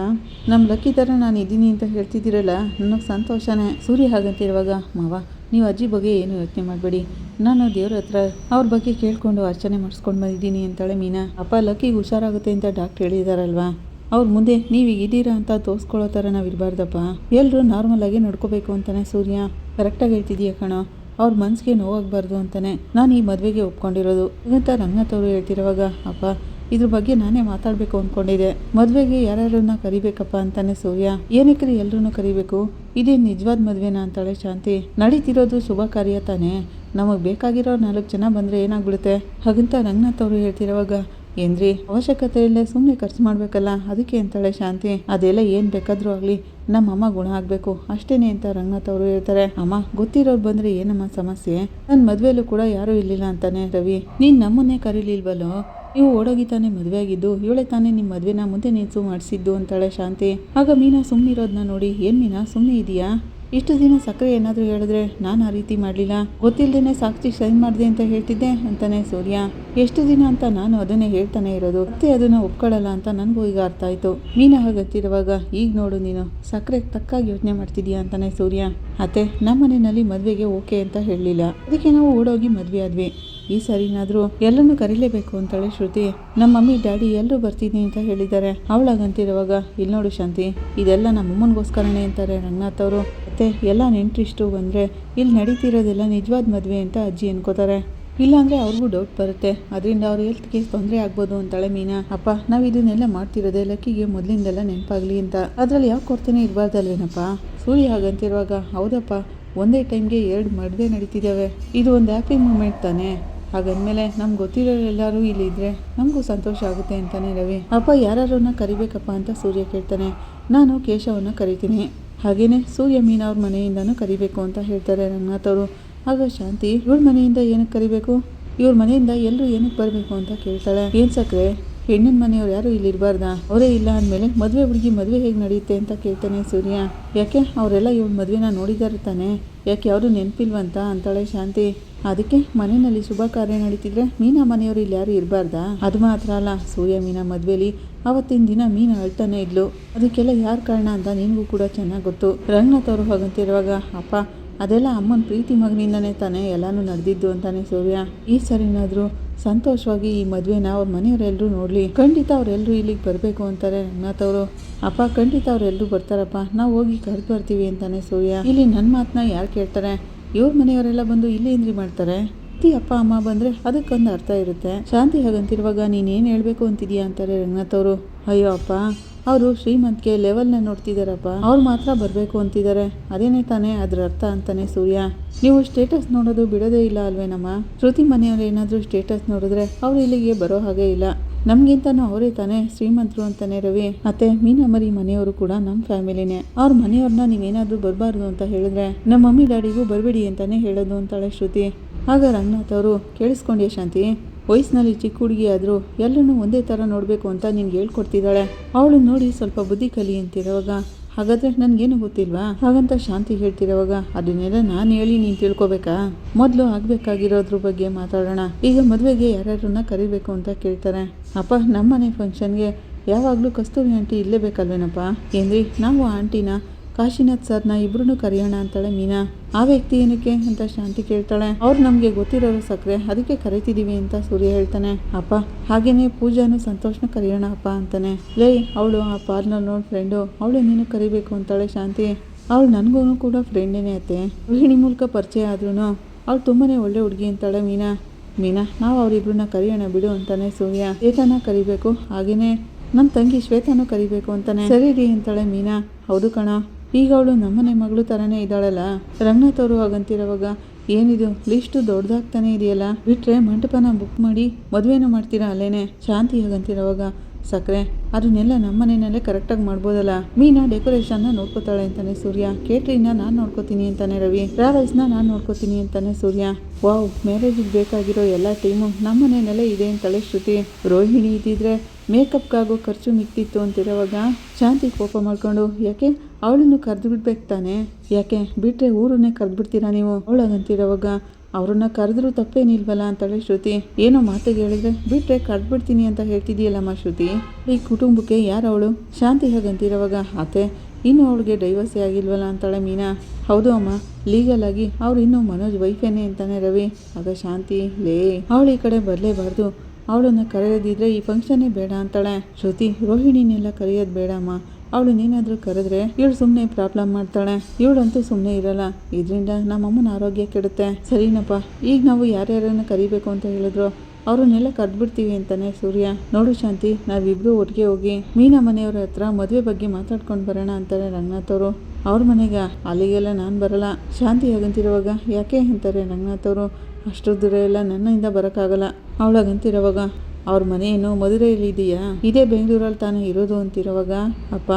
ನಮ್ಮ ಲಕ್ಕಿ ಥರ ನಾನು ಇದ್ದೀನಿ ಅಂತ ಹೇಳ್ತಿದ್ದೀರಲ್ಲ ನನಗೆ ಸಂತೋಷನೇ. ಸೂರ್ಯ ಹಾಗಂತಿರುವಾಗ ಮಾವ ನೀವು ಅಜ್ಜಿ ಬಗ್ಗೆ ಏನು ಯೋಚನೆ ಮಾಡಬೇಡಿ, ನಾನು ದೇವ್ರ ಹತ್ರ ಅವ್ರ ಬಗ್ಗೆ ಕೇಳ್ಕೊಂಡು ಅರ್ಚನೆ ಮಾಡಿಸ್ಕೊಂಡು ಬಂದಿದ್ದೀನಿ ಅಂತಾಳೆ ಮೀನಾ. ಅಪ್ಪ ಲಕ್ಕಿಗೆ ಹುಷಾರಾಗುತ್ತೆ ಅಂತ ಡಾಕ್ಟ್ರ್ ಹೇಳಿದಾರಲ್ವಾ, ಅವ್ರ ಮುಂದೆ ನೀವೀಗ ಇದ್ದೀರಾ ಅಂತ ತೋರಿಸ್ಕೊಳ್ಳೋ ಥರ ನಾವು ಇರಬಾರ್ದಪ್ಪ, ಎಲ್ಲರೂ ನಾರ್ಮಲಾಗಿ ನಡ್ಕೋಬೇಕು ಅಂತಾನೆ ಸೂರ್ಯ. ಕರೆಕ್ಟಾಗಿ ಹೇಳ್ತಿದೀಯ ಕಣೋ, ಅವ್ರ ಮನಸ್ಸಿಗೆ ನೋವಾಗಬಾರ್ದು ಅಂತಾನೆ ನಾನು ಈ ಮದುವೆಗೆ ಒಪ್ಕೊಂಡಿರೋದು ಅಂತ ರಂಗನಾಥ್ ಅವರು ಹೇಳ್ತಿರುವಾಗ ಅಪ್ಪ ಇದ್ರ ಬಗ್ಗೆ ನಾನೇ ಮಾತಾಡಬೇಕು ಅಂದ್ಕೊಂಡಿದ್ದೆ, ಮದುವೆಗೆ ಯಾರ್ಯಾರನ್ನ ಕರಿಬೇಕಪ್ಪ ಅಂತಾನೆ ಸೂರ್ಯ. ಏನಕ್ಕೆ ಎಲ್ಲರೂ ಕರಿಬೇಕು, ಇದೇ ನಿಜವಾದ ಮದುವೆನಾ ಅಂತಾಳೆ ಶಾಂತಿ. ನಡೀತಿರೋದು ಶುಭ ಕಾರ್ಯ ತಾನೇ, ನಮಗೆ ಬೇಕಾಗಿರೋ 4 ಜನ ಬಂದರೆ ಏನಾಗ್ಬಿಡುತ್ತೆ ಹಾಗಂತ ರಂಗನಾಥ್ ಅವರು ಹೇಳ್ತಿರೋವಾಗ ಏನ್ರಿ ಅವಶ್ಯಕತೆ ಇಲ್ಲದೆ ಸುಮ್ಮನೆ ಖರ್ಚು ಮಾಡಬೇಕಲ್ಲ ಅದಕ್ಕೆ ಅಂತಾಳೆ ಶಾಂತಿ. ಅದೆಲ್ಲ ಏನು ಬೇಕಾದರೂ ಆಗಲಿ ನಮ್ಮಮ್ಮ ಗುಣ ಆಗಬೇಕು ಅಷ್ಟೇನೆ ಅಂತ ರಂಗನಾಥ್ ಅವರು ಹೇಳ್ತಾರೆ. ಅಮ್ಮ ಗೊತ್ತಿರೋರು ಬಂದರೆ ಏನಮ್ಮ ಸಮಸ್ಯೆ, ನನ್ನ ಮದುವೆಯಲ್ಲೂ ಕೂಡ ಯಾರೂ ಇರಲಿಲ್ಲ ಅಂತಾನೆ ರವಿ, ನೀನು ನಮ್ಮನ್ನೇ ಕರೀಲಿಲ್ವಲ್ಲೋ, ನೀವು ಓಡೋಗಿ ತಾನೇ ಮದುವೆ ಆಗಿದ್ದು, ಇವಳೆ ತಾನೇ ನಿಮ್ಮ ಮದುವೆನ ಮುಂದೆ ನಿಲ್ಸು ಮಾಡಿಸಿದ್ದು ಅಂತಾಳೆ ಶಾಂತಿ. ಆಗ ಮೀನಾ ಸುಮ್ಮನಿರೋದನ್ನ ನೋಡಿ ಏನು ಮೀನಾ ಸುಮ್ಮನೆ ಇದೆಯಾ, ಇಷ್ಟು ದಿನ ಸಕ್ಕರೆ ಏನಾದರೂ ಹೇಳಿದ್ರೆ ನಾನು ಆ ರೀತಿ ಮಾಡಲಿಲ್ಲ, ಗೊತ್ತಿಲ್ಲದೇ ಸಾಕ್ಷಿ ಸೈನ್ ಮಾಡಿದೆ ಅಂತ ಹೇಳ್ತಿದ್ದೆ ಅಂತಾನೆ ಸೂರ್ಯ. ಎಷ್ಟು ದಿನ ಅಂತ ನಾನು ಅದನ್ನೇ ಹೇಳ್ತಾನೆ ಇರೋದು, ಮತ್ತೆ ಅದನ್ನು ಒಪ್ಕೊಳ್ಳಲ್ಲ ಅಂತ ನನಗೂ ಈಗ ಅರ್ಥ ಆಯಿತು. ಮೀನಾ ಹಾಗಂತಿರುವಾಗ ಈಗ ನೋಡು ನೀನು ಸಕ್ಕರೆ ತಕ್ಕಾಗಿ ಯೋಚನೆ ಮಾಡ್ತಿದೀಯಾ ಅಂತಾನೆ ಸೂರ್ಯ. ಅತ್ತೆ ನಮ್ಮ ಮನೆಯಲ್ಲಿ ಮದುವೆಗೆ ಓಕೆ ಅಂತ ಹೇಳಲಿಲ್ಲ, ಅದಕ್ಕೆ ನಾವು ಓಡೋಗಿ ಮದುವೆ ಆದ್ವಿ, ಈ ಸರಿನಾದರೂ ಎಲ್ಲನೂ ಕರೀಲೇಬೇಕು ಅಂತಾಳೆ ಶ್ರುತಿ. ನಮ್ಮ ಮಮ್ಮಿ ಡ್ಯಾಡಿ ಎಲ್ಲರೂ ಬರ್ತೀನಿ ಅಂತ ಹೇಳಿದ್ದಾರೆ. ಅವಳಾಗಂತಿರುವಾಗ ಇಲ್ಲಿ ನೋಡು ಶಾಂತಿ ಇದೆಲ್ಲ ನಮ್ಮ ಅಮ್ಮನಿಗೋಸ್ಕರನೇ ಅಂತಾರೆ ರಂಗನಾಥ್ ಅವರು. ಮತ್ತೆ ಎಲ್ಲ ನೆಂಟ್ರಿಷ್ಟು ಬಂದರೆ ಇಲ್ಲಿ ನಡೀತಿರೋದೆಲ್ಲ ನಿಜವಾದ ಮದುವೆ ಅಂತ ಅಜ್ಜಿ ಅನ್ಕೋತಾರೆ, ಇಲ್ಲಾಂದರೆ ಅವ್ರಿಗೂ ಡೌಟ್ ಬರುತ್ತೆ, ಅದರಿಂದ ಅವ್ರ ಹೆಲ್ತ್ಗೆ ತೊಂದರೆ ಆಗ್ಬೋದು ಅಂತಾಳೆ ಮೀನಾ. ಅಪ್ಪ ನಾವು ಇದನ್ನೆಲ್ಲ ಮಾಡ್ತಿರೋದೆ ಲಕ್ಕಿಗೆ ಮೊದಲಿಂದೆಲ್ಲ ನೆನಪಾಗಲಿ ಅಂತ, ಅದರಲ್ಲಿ ಯಾವ ಕೊರತೆನೇ ಇರಬಾರ್ದಲ್ವೇನಪ್ಪ. ಸೂರ್ಯ ಹಾಗಂತಿರುವಾಗ ಹೌದಪ್ಪ ಒಂದೇ ಟೈಮ್ಗೆ 2 ಮದುವೆ ನಡೀತಿದ್ದಾವೆ, ಇದು ಒಂದು ಹ್ಯಾಪಿ ಮೂಮೆಂಟ್ ತಾನೇ, ಹಾಗಂದಮೇಲೆ ನಮ್ಗೆ ಗೊತ್ತಿರೋರೆಲ್ಲರೂ ಇಲ್ಲಿ ಇದ್ದರೆ ನಮಗೂ ಸಂತೋಷ ಆಗುತ್ತೆ ಅಂತಾನೆ ರವಿ. ಅಪ್ಪ ಯಾರನ್ನ ಕರಿಬೇಕಪ್ಪ ಅಂತ ಸೂರ್ಯ ಕೇಳ್ತಾನೆ. ನಾನು ಕೇಶವನ್ನ ಕರಿತೀನಿ, ಹಾಗೆಯೇ ಸೂರ್ಯ ಮೀನಾ ಅವ್ರ ಮನೆಯಿಂದನೂ ಕರಿಬೇಕು ಅಂತ ಹೇಳ್ತಾರೆ ರಂಗನಾಥ್ ಅವರು. ಆಗ ಶಾಂತಿ ಇವ್ರ ಮನೆಯಿಂದ ಏನಕ್ಕೆ ಕರಿಬೇಕು, ಇವ್ರ ಮನೆಯಿಂದ ಎಲ್ಲರೂ ಏನಕ್ಕೆ ಬರಬೇಕು ಅಂತ ಕೇಳ್ತಾಳೆ. ಏನು ಸಕ್ಕರೆ ಹೆಣ್ಣಿನ ಮನೆಯವ್ರು ಯಾರು ಇಲ್ಲಿ ಇರಬಾರ್ದಾ? ಅವರೇ ಇಲ್ಲ ಅಂದಮೇಲೆ ಮದುವೆ ಹುಡುಗಿ ಮದುವೆ ಹೇಗೆ ನಡೆಯುತ್ತೆ ಅಂತ ಕೇಳ್ತಾನೆ ಸೂರ್ಯ. ಯಾಕೆ ಅವರೆಲ್ಲ ಇವಳು ಮದುವೆನ ನೋಡಿದಾರೆ ತಾನೆ, ಯಾಕೆ ಯಾವುದು ನೆನಪಿಲ್ವಂತ ಅಂತಾಳೆ ಶಾಂತಿ. ಅದಕ್ಕೆ ಮನೆಯಲ್ಲಿ ಶುಭ ಕಾರ್ಯ ನಡೀತಿದ್ರೆ ಮೀನಾ ಮನೆಯವರು ಇಲ್ಲಿ ಯಾರು ಇರಬಾರ್ದಾ? ಅದು ಮಾತ್ರ ಅಲ್ಲ, ಸೂರ್ಯ ಮೀನಾ ಮದುವೆಲಿ ಅವತ್ತಿನ ದಿನ ಮೀನಾ ಅಳ್ತಾನೆ ಇದ್ಲು. ಅದಕ್ಕೆಲ್ಲ ಯಾರು ಕಾರಣ ಅಂತ ನಿನಗೂ ಕೂಡ ಚೆನ್ನಾಗಿ ಗೊತ್ತು. ರಂಗನಾಥ್ ಅವರು ಹಾಗಂತಿರುವಾಗ, ಅಪ್ಪ ಅದೆಲ್ಲ ಅಮ್ಮನ ಪ್ರೀತಿ ಮಗನಿಂದನೇ ತಾನೇ ಎಲ್ಲನೂ ನಡೆದಿದ್ದು ಅಂತಾನೆ ಸೂರ್ಯ. ಈ ಸರಿನಾದರೂ ಸಂತೋಷವಾಗಿ ಈ ಮದುವೆನ ಅವ್ರ ಮನೆಯವರೆಲ್ಲರೂ ನೋಡಲಿ. ಖಂಡಿತ ಅವರೆಲ್ಲರೂ ಇಲ್ಲಿಗೆ ಬರಬೇಕು ಅಂತಾರೆ ರಂಗನಾಥ್ ಅವರು. ಅಪ್ಪ ಖಂಡಿತ ಅವರೆಲ್ಲರೂ ಬರ್ತಾರಪ್ಪ, ನಾವು ಹೋಗಿ ಕರೆದು ಬರ್ತೀವಿ ಅಂತಾನೆ ಸೂರ್ಯ. ಇಲ್ಲಿ ನನ್ನ ಮಾತನ್ನ ಯಾರು ಕೇಳ್ತಾರೆ? ಇವ್ರ ಮನೆಯವರೆಲ್ಲ ಬಂದು ಇಲ್ಲಿ ಏನ್ರಿ ಮಾಡ್ತಾರೆ? ಅಪ್ಪ ಅಮ್ಮ ಬಂದರೆ ಅದಕ್ಕೊಂದು ಅರ್ಥ ಇರುತ್ತೆ. ಶಾಂತಿ ಹಾಗಂತಿರುವಾಗ ನೀನೇನು ಹೇಳಬೇಕು ಅಂತಿದೀಯಾ ಅಂತಾರೆ ರಂಗನಾಥ್ ಅವರು. ಅಯ್ಯೋ ಅಪ್ಪ, ಅವರು ಶ್ರೀಮಂತಿಗೆ ಲೆವೆಲ್ನ ನೋಡ್ತಿದ್ದಾರಪ್ಪ, ಅವ್ರು ಮಾತ್ರ ಬರಬೇಕು ಅಂತಿದ್ದಾರೆ, ಅದೇನೇ ತಾನೇ ಅದ್ರ ಅರ್ಥ ಅಂತಾನೆ ಸೂರ್ಯ. ನೀವು ಸ್ಟೇಟಸ್ ನೋಡೋದು ಬಿಡೋದೇ ಇಲ್ಲ ಅಲ್ವೇನಮ್ಮ? ಶ್ರುತಿ ಮನೆಯವ್ರು ಏನಾದರೂ ಸ್ಟೇಟಸ್ ನೋಡಿದ್ರೆ ಅವ್ರು ಇಲ್ಲಿಗೆ ಬರೋ ಹಾಗೆ ಇಲ್ಲ. ನಮ್ಗಿಂತನೂ ಅವರೇ ತಾನೇ ಶ್ರೀಮಂತರು ಅಂತಾನೆ ರವಿ. ಮತ್ತೆ ಮೀನಮರಿ ಮನೆಯವರು ಕೂಡ ನಮ್ಮ ಫ್ಯಾಮಿಲಿನೇ. ಅವ್ರ ಮನೆಯವ್ರನ್ನ ನೀವೇನಾದ್ರೂ ಬರಬಾರ್ದು ಅಂತ ಹೇಳಿದ್ರೆ ನಮ್ಮ ಮಮ್ಮಿ ಡ್ಯಾಡಿಗೂ ಬರಬೇಡಿ ಅಂತಾನೆ ಹೇಳೋದು ಅಂತಾಳೆ ಶ್ರುತಿ. ಆಗ ರಂಗನಾಥ್ ಅವರು, ಕೇಳಿಸ್ಕೊಂಡ್ಯಾ ಶಾಂತಿ, ವಯಸ್ಸಿನಲ್ಲಿ ಚಿಕ್ಕ ಹುಡುಗಿ ಆದರೂ ಎಲ್ಲರೂ ಒಂದೇ ಥರ ನೋಡಬೇಕು ಅಂತ ನಿನ್ಗೆ ಹೇಳ್ಕೊಡ್ತಿದ್ದಾಳೆ. ಅವಳು ನೋಡಿ ಸ್ವಲ್ಪ ಬುದ್ಧಿ ಕಲಿ ಅಂತಿರೋವಾಗ, ಹಾಗಾದರೆ ನನಗೇನು ಗೊತ್ತಿಲ್ವಾ ಹಾಗಂತ ಶಾಂತಿ ಹೇಳ್ತಿರೋವಾಗ, ಅದನ್ನೆಲ್ಲ ನಾನು ಹೇಳಿ ನೀನು ತಿಳ್ಕೊಬೇಕಾ? ಮೊದಲು ಆಗಬೇಕಾಗಿರೋದ್ರ ಬಗ್ಗೆ ಮಾತಾಡೋಣ. ಈಗ ಮದುವೆಗೆ ಯಾರ್ಯಾರನ್ನ ಕರಿಬೇಕು ಅಂತ ಕೇಳ್ತಾರೆ. ಅಪ್ಪ ನಮ್ಮನೆ ಫಂಕ್ಷನ್ಗೆ ಯಾವಾಗಲೂ ಕಸ್ತೂರಿ ಆಂಟಿ ಇಲ್ಲೇ ಬೇಕಲ್ವೇನಪ್ಪ? ಏನ್ರಿ ನಾವು ಆಂಟಿನ ಕಾಶಿನಾಥ್ ಸರ್ನ ಇಬ್ರು ಕರೆಯೋಣ ಅಂತಾಳೆ ಮೀನಾ. ಆ ವ್ಯಕ್ತಿ ಏನಕ್ಕೆ ಅಂತ ಶಾಂತಿ ಕೇಳ್ತಾಳೆ. ಅವ್ರು ನಮಗೆ ಗೊತ್ತಿರೋರು ಸಕ್ರೆ, ಅದಕ್ಕೆ ಕರಿತಿದ್ದೀವಿ ಅಂತ ಸೂರ್ಯ ಹೇಳ್ತಾನೆ. ಅಪ್ಪ ಹಾಗೇನೆ ಪೂಜಾನು ಸಂತೋಷನ ಕರೆಯೋಣ ಅಪ್ಪ ಅಂತಾನೆ. ಲೇ ಅವಳು ಆ ಪಾರ್ಲರ್ ನೋಡ್ ಫ್ರೆಂಡು, ಅವಳು ನೀನು ಕರಿಬೇಕು ಅಂತಾಳೆ ಶಾಂತಿ. ಅವಳು ನನಗೂ ಕೂಡ ಫ್ರೆಂಡೇನೆ ಅತ್ತೆ, ಗೃಹಿಣಿ ಮೂಲಕ ಪರಿಚಯ ಆದ್ರೂ ಅವಳು ತುಂಬಾನೇ ಒಳ್ಳೆ ಹುಡುಗಿ ಅಂತಾಳೆ ಮೀನಾ. ನಾವು ಅವರಿಬ್ರನ್ನ ಕರೆಯೋಣ ಬಿಡು ಅಂತಾನೆ ಸೂರ್ಯ. ಶ್ವೇತಾನ ಕರಿಬೇಕು, ಹಾಗೇನೆ ನಮ್ಮ ತಂಗಿ ಶ್ವೇತಾನು ಕರಿಬೇಕು ಅಂತಾನೆ. ಸರಿ ರೀ ಅಂತಾಳೆ ಮೀನಾ. ಹೌದು ಕಣ, ಈಗ ಅವಳು ನಮ್ಮನೆ ಮಗಳು ಥರನೇ ಇದ್ದಾಳಲ್ಲ. ರಂಗನಾಥ್ ಅವರು ಹಾಗಂತಿರೋವಾಗ, ಏನಿದು ಲಿಸ್ಟು ದೊಡ್ಡದಾಗ್ತಾನೆ ಇದೆಯಲ್ಲ, ಬಿಟ್ಟರೆ ಮಂಟಪನ ಬುಕ್ ಮಾಡಿ ಮದುವೆನೂ ಮಾಡ್ತೀರಾ ಅಲ್ಲೇನೆ? ಶಾಂತಿ ಹಾಗಂತಿರೋವಾಗ, ಸಕ್ಕರೆ ಅದನ್ನೆಲ್ಲ ನಮ್ಮನೆಯಲ್ಲೇ ಕರೆಕ್ಟಾಗಿ ಮಾಡ್ಬೋದಲ್ಲ. ಮೀನಾ ಡೆಕೋರೇಷನ್ನ ನೋಡ್ಕೋತಾಳೆ ಅಂತಾನೆ ಸೂರ್ಯ. ಕೇಟ್ರಿನ ನಾನು ನೋಡ್ಕೋತೀನಿ ಅಂತಾನೆ ರವಿ. ಟ್ರಾವೆಲ್ಸ್ನ ನಾನು ನೋಡ್ಕೋತೀನಿ ಅಂತಾನೆ ಸೂರ್ಯ. ವಾವ್, ಮ್ಯಾರೇಜಿಗೆ ಬೇಕಾಗಿರೋ ಎಲ್ಲ ಟೀಮು ನಮ್ಮನೆಯಲ್ಲೇ ಇದೆ ಅಂತಾಳೆ ಶ್ರುತಿ. ರೋಹಿಣಿ ಇದ್ದಿದ್ರೆ ಮೇಕಪ್ಗಾಗೋ ಖರ್ಚು ಮಿಕ್ತಿತ್ತು ಅಂತಿರೋವಾಗ ಶಾಂತಿ ಕೋಪ ಮಾಡ್ಕೊಂಡು, ಯಾಕೆ ಅವಳನ್ನು ಕರೆದು ಬಿಡ್ಬೇಕು ತಾನೆ, ಯಾಕೆ ಬಿಟ್ಟರೆ ಊರನ್ನೇ ಕರೆದು ಬಿಡ್ತೀರಾ ನೀವು? ಅವಳಾಗಂತಿರೋವಾಗ, ಅವ್ರನ್ನ ಕರೆದ್ರೂ ತಪ್ಪೇನಿಲ್ವಲ್ಲ ಅಂತಾಳೆ ಶ್ರುತಿ. ಏನೋ ಮಾತಿಗೆ ಹೇಳಿದ್ರೆ ಬಿಟ್ಟರೆ ಕರೆದ್ಬಿಡ್ತೀನಿ ಅಂತ ಹೇಳ್ತಿದ್ದೀಯಲ್ಲಮ್ಮ ಶ್ರುತಿ, ಈ ಕುಟುಂಬಕ್ಕೆ ಯಾರು ಅವಳು? ಶಾಂತಿ ಹಾಗಂತಿರೋವಾಗ, ಅತ್ತೆ ಇನ್ನೂ ಅವಳಿಗೆ ಡೈವರ್ಸೇ ಆಗಿಲ್ವಲ್ಲ ಅಂತಾಳೆ ಮೀನಾ. ಹೌದು ಅಮ್ಮ, ಲೀಗಲ್ ಆಗಿ ಅವ್ರು ಇನ್ನೂ ಮನೋಜ್ ವೈಫೇನೆ ಅಂತಾನೆ ರವಿ. ಆಗ ಶಾಂತಿ, ಲೇ ಅವಳು ಈ ಕಡೆ ಬರಲೇಬಾರ್ದು, ಅವಳನ್ನು ಕರೆಯೋದಿದ್ರೆ ಈ ಫಂಕ್ಷನ್ನೇ ಬೇಡ ಅಂತಾಳೆ ಶ್ರುತಿ. ರೋಹಿಣಿನೆಲ್ಲ ಕರೆಯೋದು ಬೇಡಮ್ಮ, ಅವಳು ನೀನಾದರೂ ಕರೆದ್ರೆ ಇವಳು ಸುಮ್ಮನೆ ಪ್ರಾಬ್ಲಮ್ ಮಾಡ್ತಾಳೆ, ಇವಳಂತೂ ಸುಮ್ಮನೆ ಇರಲ್ಲ, ಇದರಿಂದ ನಮ್ಮಮ್ಮನ ಆರೋಗ್ಯ ಕೆಡುತ್ತೆ. ಸರಿನಪ್ಪ, ಈಗ ನಾವು ಯಾರ್ಯಾರನ್ನು ಕರಿಬೇಕು ಅಂತ ಹೇಳಿದ್ರು ಅವ್ರನ್ನೆಲ್ಲ ಕರೆದ್ಬಿಡ್ತೀವಿ ಅಂತಾನೆ ಸೂರ್ಯ. ನೋಡು ಶಾಂತಿ, ನಾವಿಬ್ರು ಒಟ್ಟಿಗೆ ಹೋಗಿ ಮೀನಾ ಮನೆಯವ್ರ ಹತ್ರ ಮದುವೆ ಬಗ್ಗೆ ಮಾತಾಡ್ಕೊಂಡು ಬರೋಣ ಅಂತಾರೆ ರಂಗನಾಥ್ ಅವರು. ಅವ್ರ ಮನೆಗೆ ಅಲ್ಲಿಗೆಲ್ಲ ನಾನು ಬರಲ್ಲ. ಶಾಂತಿ ಹಾಗಂತಿರುವಾಗ, ಯಾಕೆ ಅಂತಾರೆ ರಂಗನಾಥ್ ಅವರು. ಅಷ್ಟು ದೂರ ಎಲ್ಲ ನನ್ನಿಂದ ಬರೋಕ್ಕಾಗಲ್ಲ. ಅವಳಾಗಂತಿರುವಾಗ, ಅವ್ರ ಮನೆ ಏನು ಮದುರೆಯಲ್ಲಿ ಇದೆಯಾ? ಇದೇ ಬೆಂಗಳೂರಲ್ಲಿ ತಾನೇ ಇರೋದು ಅಂತಿರುವಾಗ, ಅಪ್ಪ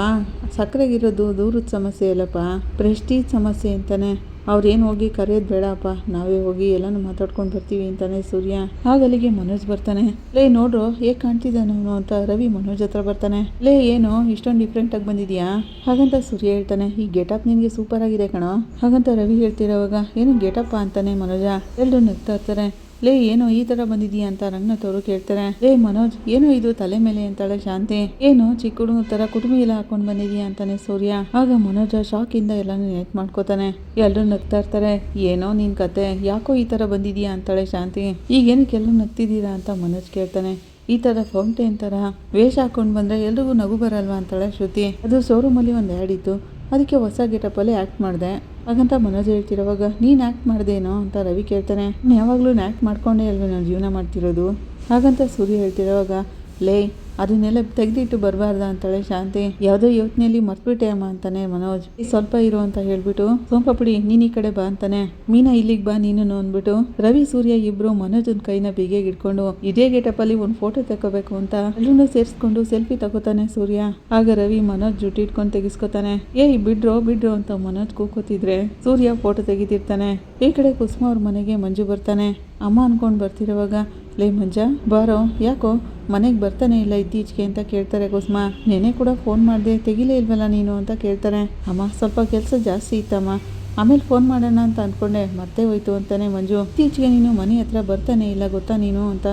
ಸಕ್ಕರೆಗಿರೋದು ದೂರದ ಸಮಸ್ಯೆ ಅಲ್ಲಪ್ಪ, ಪ್ರೆಸ್ಟೀಜ್ ಸಮಸ್ಯೆ ಅಂತಾನೆ. ಅವ್ರೇನು ಹೋಗಿ ಕರೆಯೋದು ಬೇಡಪ್ಪ, ನಾವೇ ಹೋಗಿ ಎಲ್ಲನೂ ಮಾತಾಡ್ಕೊಂಡು ಬರ್ತೀವಿ ಅಂತಾನೆ ಸೂರ್ಯ. ಆಗಲಿಗೆ ಮನೋಜ್ ಬರ್ತಾನೆ. ಲೇ ನೋಡ್ರು ಹೇಗೆ ಕಾಣ್ತಿದ್ದಾನವನು ಅಂತ ರವಿ ಮನೋಜ್ ಹತ್ರ ಬರ್ತಾನೆ. ಲೇ ಏನು ಇಷ್ಟೊಂದು ಡಿಫ್ರೆಂಟಾಗಿ ಬಂದಿದ್ಯಾ ಹಾಗಂತ ಸೂರ್ಯ ಹೇಳ್ತಾನೆ. ಈ ಗೆಟಪ್ ನಿನಗೆ ಸೂಪರ್ ಆಗಿದೆ ಕಣೋ ಹಾಗಂತ ರವಿ ಹೇಳ್ತಿರೋವಾಗ, ಏನು ಗೆಟಪ್ಪ ಅಂತಾನೆ ಮನೋಜ. ಎಲ್ಲರೂ ನಗ್ತಾ ಇರ್ತಾರೆ. ಲೇ ಏನೋ ಈ ಥರ ಬಂದಿದೀಯಾ ಅಂತ ರಂಗನಾಥ್ ಅವರು ಕೇಳ್ತಾರೆ. ಲೇ ಮನೋಜ್, ಏನೋ ಇದು ತಲೆ ಮೇಲೆ ಅಂತಾಳೆ ಶಾಂತಿ. ಏನೋ ಚಿಕ್ಕ ಹುಡುಗ ಥರ ಕುಟುಂಬ ಎಲ್ಲ ಹಾಕೊಂಡು ಬಂದಿದೀಯಾ ಅಂತಾನೆ ಸೂರ್ಯ. ಆಗ ಮನೋಜ ಶಾಕಿಂದ ಎಲ್ಲಾನು ನೆಟ್ ಮಾಡ್ಕೋತಾನೆ. ಎಲ್ಲರೂ ನಗ್ತಾ ಇರ್ತಾರೆ. ಏನೋ ನಿನ್ ಕತೆ, ಯಾಕೋ ಈ ಥರ ಬಂದಿದೀಯಾ ಅಂತಾಳೆ ಶಾಂತಿ. ಈಗೇನಕ್ಕೆ ಎಲ್ಲರೂ ನಗ್ತಿದ್ದೀರಾ ಅಂತ ಮನೋಜ್ ಕೇಳ್ತಾನೆ. ಈ ಥರ ಫೌಂಟೇನ್ ಥರ ವೇಷ ಹಾಕೊಂಡು ಬಂದರೆ ಎಲ್ರಿಗೂ ನಗು ಬರಲ್ವಾ ಅಂತಾಳೆ ಶ್ರುತಿ. ಅದು ಶೋರೂಮಲ್ಲಿ ಒಂದು ಆ್ಯಡ್ ಇತ್ತು, ಅದಕ್ಕೆ ಹೊಸ ಗೆಟಪ್ಪಲ್ಲಿ ಆ್ಯಕ್ಟ್ ಮಾಡಿದೆ ಹಾಗಂತ ಮನೋಜ್ ಹೇಳ್ತಿರೋವಾಗ, ನೀನು ಆ್ಯಕ್ಟ್ ಮಾಡ್ದೇನೋ ಅಂತ ರವಿ ಕೇಳ್ತಾನೆ. ನಾನು ಯಾವಾಗಲೂ ಆ್ಯಕ್ಟ್ ಮಾಡ್ಕೊಂಡೇ ಅಲ್ವೇ ನಾನು ಜೀವನ ಮಾಡ್ತಿರೋದು ಹಾಗಂತ ಸೂರ್ಯ ಹೇಳ್ತಿರೋವಾಗ, ಲೇ ಅದನ್ನೆಲ್ಲ ತೆಗೆದಿಟ್ಟು ಬರಬಾರ್ದ ಅಂತಾಳೆ ಶಾಂತಿ. ಯಾವುದೋ ಯೋಚನೆಯಲ್ಲಿ ಮರ್ತ್ಬಿಟ್ಟೆ ಅಮ್ಮ ಅಂತಾನೆ ಮನೋಜ್. ಸ್ವಲ್ಪ ಇರು ಅಂತ ಹೇಳ್ಬಿಟ್ಟು, ಸೋಂಪಪುಡಿ ನೀನು ಈ ಕಡೆ ಬಾ ಅಂತಾನೆ. ಮೀನಾ ಇಲ್ಲಿಗೆ ಬಾ ನೀನು ಅಂದ್ಬಿಟ್ಟು ರವಿ ಸೂರ್ಯ ಇಬ್ರು ಮನೋಜನ್ ಕೈನ ಬಿಗಿಯಾಗಿ ಇಟ್ಕೊಂಡು ಇದೇ ಗೇಟಪ್ಪಲ್ಲಿ ಒಂದು ಫೋಟೋ ತಗೋಬೇಕು ಅಂತ ಎಲ್ಲರೂ ಸೇರಿಸ್ಕೊಂಡು ಸೆಲ್ಫಿ ತಗೋತಾನೆ ಸೂರ್ಯ. ಆಗ ರವಿ ಮನೋಜ್ ಜುಟ್ಟು ಇಟ್ಕೊಂಡು ತೆಗಿಸ್ಕೊತಾನೆ. ಏಯ್ ಬಿಡ್ರೋ ಅಂತ ಮನೋಜ್ ಕೂಕೋತಿದ್ರೆ ಸೂರ್ಯ ಫೋಟೋ ತೆಗಿತಿರ್ತಾನೆ. ಈ ಕಡೆ ಕುಸುಮ ಅವ್ರ ಮನೆಗೆ ಮಂಜು ಬರ್ತಾನೆ. ಅಮ್ಮ ಅನ್ಕೊಂಡು ಬರ್ತಿರೋವಾಗ, ಲೇ ಮಂಜ ಬಾರೋ, ಯಾಕೋ ಮನೆಗೆ ಬರ್ತಾನೆ ಇಲ್ಲ ಇತ್ತೀಚೆಗೆ ಅಂತ ಕೇಳ್ತಾರೆ ಕುಸುಮ. ನೆನೆ ಕೂಡ ಫೋನ್ ಮಾಡಿದೆ, ತೆಗಿಲೇ ಇಲ್ವಲ್ಲ ನೀನು ಅಂತ ಕೇಳ್ತಾರೆ. ಅಮ್ಮ ಸ್ವಲ್ಪ ಕೆಲಸ ಜಾಸ್ತಿ ಇತ್ತಮ್ಮ, ಆಮೇಲೆ ಫೋನ್ ಮಾಡೋಣ ಅಂತ ಅಂದ್ಕೊಂಡೆ, ಮತ್ತೆ ಹೋಯ್ತು ಅಂತಾನೆ ಮಂಜು. ಇತ್ತೀಚೆಗೆ ನೀನು ಮನೆ ಹತ್ರ ಬರ್ತಾನೆ ಇಲ್ಲ ಗೊತ್ತಾ ನೀನು ಅಂತ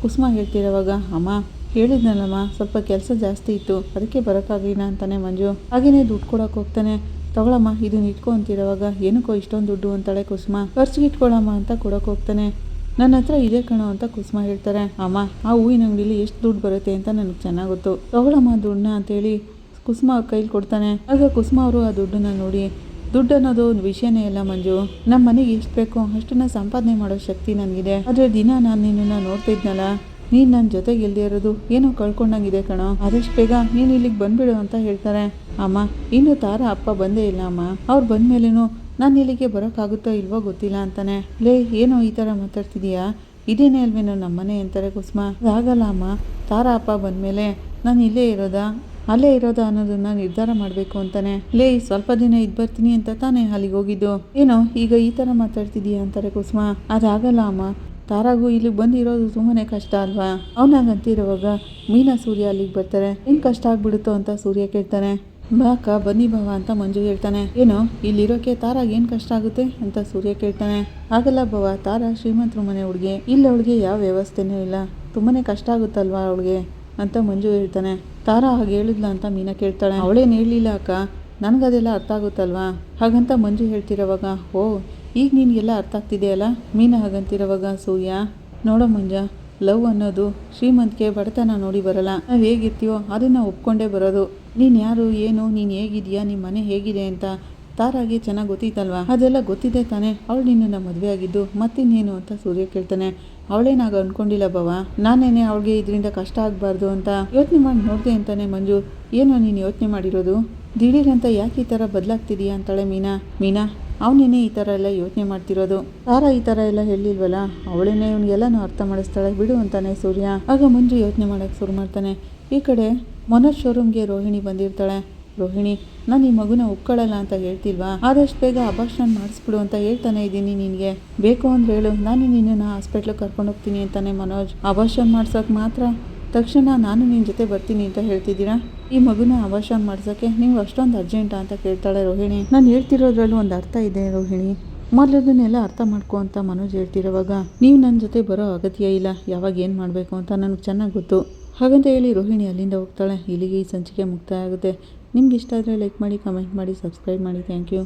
ಕುಸುಮ ಹೇಳ್ತಿರೋವಾಗ, ಅಮ್ಮ ಹೇಳಿದ್ನಲ್ಲಮ್ಮ ಸ್ವಲ್ಪ ಕೆಲಸ ಜಾಸ್ತಿ ಇತ್ತು ಅದಕ್ಕೆ ಬರೋಕ್ಕಾಗಲಿಲ್ಲ ಅಂತಾನೆ ಮಂಜು. ಹಾಗೇನೆ ದುಡ್ಡು ಕೊಡೋಕೆ ಹೋಗ್ತಾನೆ. ತಗೊಳಮ್ಮ ಇದನ್ನ ಇಟ್ಕೊ ಅಂತಿರೋವಾಗ, ಏನಕ್ಕೋ ಇಷ್ಟೊಂದು ದುಡ್ಡು ಅಂತಾಳೆ ಕುಸುಮ. ಖರ್ಚಿಗೆ ಇಟ್ಕೊಳಮ್ಮ ಅಂತ ಕೊಡೋಕೆ ಹೋಗ್ತಾನೆ. ನನ್ನ ಹತ್ರ ಇದೆ ಕಣೋ ಅಂತ ಕುಸುಮ ಹೇಳ್ತಾರೆ. ಅಮ್ಮ ಆ ಹೂವಿನ ಅಂಗಡಿಲಿ ಎಷ್ಟು ದುಡ್ಡು ಬರುತ್ತೆ ಅಂತ ನನಗೆ ಚೆನ್ನಾಗಿ ಗೊತ್ತು, ತಗೊಳಮ್ಮ ದುಡ್ಡನ್ನ ಅಂತೇಳಿ ಕುಸುಮ ಅವ್ರ ಕೈಲಿ ಕೊಡ್ತಾನೆ. ಆಗ ಕುಸುಮ ಅವರು ಆ ದುಡ್ಡನ್ನ ನೋಡಿ, ದುಡ್ಡು ಅನ್ನೋದು ಒಂದು ವಿಷಯನೇ ಇಲ್ಲ ಮಂಜು, ನಮ್ಮ ಮನೆಗೆ ಎಷ್ಟು ಬೇಕೋ ಅಷ್ಟನ್ನ ಸಂಪಾದನೆ ಮಾಡೋ ಶಕ್ತಿ ನನಗಿದೆ. ಆದರೆ ದಿನ ನಾನು ನಿನ್ನನ್ನು ನೋಡ್ತಿದ್ನಲ್ಲ, ನೀನು ನನ್ನ ಜೊತೆಗೆ ಇಲ್ಲದೆ ಇರೋದು ಏನೋ ಕಳ್ಕೊಂಡಂಗಿದೆ ಕಣೋ, ಆದಷ್ಟು ಬೇಗ ನೀನು ಇಲ್ಲಿಗೆ ಬಂದ್ಬಿಡು ಅಂತ ಹೇಳ್ತಾರೆ. ಅಮ್ಮ ಇನ್ನು ತಾರಾ ಅಪ್ಪ ಬಂದೇ ಇಲ್ಲ ಅಮ್ಮ, ಅವ್ರು ಬಂದಮೇಲೇನು ನಾನು ಇಲ್ಲಿಗೆ ಬರೋಕ್ಕಾಗುತ್ತೋ ಇಲ್ವೋ ಗೊತ್ತಿಲ್ಲ ಅಂತಾನೆ. ಲೇ ಏನೋ ಈ ಥರ ಮಾತಾಡ್ತಿದೀಯಾ, ಇದೇನೇ ಅಲ್ವೇನೋ ನಮ್ಮನೆ ಅಂತಾರೆ ಕುಸುಮ. ಆಗಲ್ಲ ಅಮ್ಮ, ತಾರಾ ಅಪ್ಪ ಬಂದಮೇಲೆ ನಾನು ಇಲ್ಲೇ ಇರೋದಾ ಅಲ್ಲೇ ಇರೋದಾ ಅನ್ನೋದನ್ನ ನಿರ್ಧಾರ ಮಾಡಬೇಕು ಅಂತಾನೆ. ಲೇ ಸ್ವಲ್ಪ ದಿನ ಇದ್ದು ಬರ್ತೀನಿ ಅಂತ ತಾನೇ ಅಲ್ಲಿಗೆ ಹೋಗಿದ್ದು, ಏನೋ ಈಗ ಈ ಥರ ಮಾತಾಡ್ತಿದೀಯಾ ಅಂತಾರೆ ಕುಸುಮ. ಅದಾಗಲ್ಲ ಅಮ್ಮ, ತಾರಾಗೂ ಇಲ್ಲಿಗೆ ಬಂದಿರೋದು ತುಂಬಾನೇ ಕಷ್ಟ ಅಲ್ವಾ. ಅವನಾಗಂತಿರುವಾಗ ಮೀನಾ ಸೂರ್ಯ ಅಲ್ಲಿಗೆ ಬರ್ತಾರೆ. ಏನು ಕಷ್ಟ ಆಗ್ಬಿಡುತ್ತೋ ಅಂತ ಸೂರ್ಯ ಕೇಳ್ತಾನೆ. ಬಾಕ ಬನ್ನಿ ಬಾವ ಅಂತ ಮಂಜು ಹೇಳ್ತಾನೆ. ಏನೋ ಇಲ್ಲಿರೋಕೆ ತಾರಾಗ ಏನು ಕಷ್ಟ ಆಗುತ್ತೆ ಅಂತ ಸೂರ್ಯ ಕೇಳ್ತಾನೆ. ಆಗಲ್ಲ ಬಾವ, ತಾರಾ ಶ್ರೀಮಂತರ ಮನೆ ಹುಡುಗಿ, ಇಲ್ಲಿ ಅವಳಿಗೆ ಯಾವ ವ್ಯವಸ್ಥೆನೂ ಇಲ್ಲ, ತುಂಬಾನೇ ಕಷ್ಟ ಆಗುತ್ತಲ್ವಾ ಅವಳಿಗೆ ಅಂತ ಮಂಜು ಹೇಳ್ತಾನೆ. ತಾರಾ ಹಾಗೆ ಹೇಳಿದ್ಲ ಅಂತ ಮೀನಾ ಕೇಳ್ತಾಳೆ. ಅವಳೇನು ಹೇಳಲಿಲ್ಲ ಅಕ್ಕ, ನನಗದೆಲ್ಲ ಅರ್ಥ ಆಗುತ್ತಲ್ವಾ ಹಾಗಂತ ಮಂಜು ಹೇಳ್ತಿರೋವಾಗ, ಓ ಈಗ ನಿನಗೆಲ್ಲ ಅರ್ಥ ಆಗ್ತಿದೆಯಲ್ಲ ಮೀನಾ ಹಾಗಂತಿರೋವಾಗ ಸೂರ್ಯ, ನೋಡೋ ಮಂಜ, ಲವ್ ಅನ್ನೋದು ಶ್ರೀಮಂತಿಗೆ ಬಡತನ ನೋಡಿ ಬರಲ್ಲ, ನಾವು ಹೇಗಿರ್ತೀವೋ ಅದನ್ನು ಒಪ್ಕೊಂಡೇ ಬರೋದು. ನೀನು ಯಾರು ಏನು, ನೀನು ಹೇಗಿದೆಯಾ, ನಿಮ್ಮ ಮನೆ ಹೇಗಿದೆ ಅಂತ ತಾರಾಗೆ ಚೆನ್ನಾಗಿ ಗೊತ್ತಿತ್ತಲ್ವಾ, ಅದೆಲ್ಲ ಗೊತ್ತಿದೆ ತಾನೇ ಅವಳು ನಿನ್ನನ್ನು ಮದುವೆ ಆಗಿದ್ದು, ಮತ್ತಿನ್ನೇನು ಅಂತ ಸೂರ್ಯ ಕೇಳ್ತಾನೆ. ಅವಳೇನಾಗ ಅಂದ್ಕೊಂಡಿಲ್ಲ ಬಾವ, ನಾನೇನೆ ಅವಳಿಗೆ ಇದರಿಂದ ಕಷ್ಟ ಆಗಬಾರ್ದು ಅಂತ ಯೋಚನೆ ಮಾಡಿ ನೋಡಿದೆ ಅಂತಾನೆ ಮಂಜು. ಏನೋ ನೀನು ಯೋಚನೆ ಮಾಡಿರೋದು, ದಿಢೀರಂತ ಯಾಕೆ ಈ ಥರ ಬದಲಾಗ್ತಿದೀಯಾ ಅಂತಾಳೆ ಮೀನಾ. ಮೀನಾ ಅವನೇನೆ ಈ ಥರ ಎಲ್ಲ ಯೋಚನೆ ಮಾಡ್ತಿರೋದು, ತಾರಾ ಈ ಥರ ಎಲ್ಲ ಹೇಳಿಲ್ವಲ್ಲ, ಅವಳೇನೆ ಇವನಿಗೆಲ್ಲನೂ ಅರ್ಥ ಮಾಡಿಸ್ತಾಳೆ ಬಿಡು ಅಂತಾನೆ ಸೂರ್ಯ. ಆಗ ಮಂಜು ಯೋಚನೆ ಮಾಡೋಕ್ಕೆ ಶುರು ಮಾಡ್ತಾನೆ. ಈ ಕಡೆ ಮೊನರ್ ಶೋರೂಮ್ಗೆ ರೋಹಿಣಿ ಬಂದಿರ್ತಾಳೆ. ರೋಹಿಣಿ, ನಾನು ಈ ಮಗುನ ಒಪ್ಕೊಳ್ಳಲ್ಲ ಅಂತ ಹೇಳ್ತಿಲ್ವಾ, ಆದಷ್ಟು ಬೇಗ ಅಬಾರ್ಷನ್ ಮಾಡಿಸ್ಬಿಡು ಅಂತ ಹೇಳ್ತಾನೆ ಇದ್ದೀನಿ ನಿನಗೆ, ಬೇಕು ಅಂದ್ರೆ ಹೇಳು, ನಾನು ನಿನ್ನನ್ನು ಹಾಸ್ಪಿಟ್ಲಿಗೆ ಕರ್ಕೊಂಡು ಹೋಗ್ತೀನಿ ಅಂತಾನೆ ಮನೋಜ್. ಅಬಾರ್ಷನ್ ಮಾಡ್ಸೋಕೆ ಮಾತ್ರ ತಕ್ಷಣ ನಾನು ನಿನ್ನ ಜೊತೆ ಬರ್ತೀನಿ ಅಂತ ಹೇಳ್ತಿದ್ದೀರಾ, ಈ ಮಗುನ ಅಬಾರ್ಷನ್ ಮಾಡ್ಸೋಕ್ಕೆ ನೀವು ಅಷ್ಟೊಂದು ಅರ್ಜೆಂಟಾ ಅಂತ ಕೇಳ್ತಾಳೆ ರೋಹಿಣಿ. ನಾನು ಹೇಳ್ತಿರೋದ್ರಲ್ಲೂ ಒಂದು ಅರ್ಥ ಇದೆ ರೋಹಿಣಿ, ಮೊದಲದನ್ನೆಲ್ಲ ಅರ್ಥ ಮಾಡ್ಕೊ ಅಂತ ಮನೋಜ್ ಹೇಳ್ತಿರೋವಾಗ, ನೀವು ನನ್ನ ಜೊತೆ ಬರೋ ಅಗತ್ಯ ಇಲ್ಲ, ಯಾವಾಗ ಏನು ಮಾಡಬೇಕು ಅಂತ ನನಗೆ ಚೆನ್ನಾಗಿ ಗೊತ್ತು ಹಾಗಂತ ಹೇಳಿ ರೋಹಿಣಿ ಅಲ್ಲಿಂದ ಹೋಗ್ತಾಳೆ. ಇಲ್ಲಿಗೆ ಈ ಸಂಚಿಕೆ ಮುಕ್ತಾಯ ಆಗುತ್ತೆ. ನಿಮ್ಗೆ ಇಷ್ಟ ಆದರೆ ಲೈಕ್ ಮಾಡಿ, ಕಮೆಂಟ್ ಮಾಡಿ, ಸಬ್ಸ್ಕ್ರೈಬ್ ಮಾಡಿ. Thank you.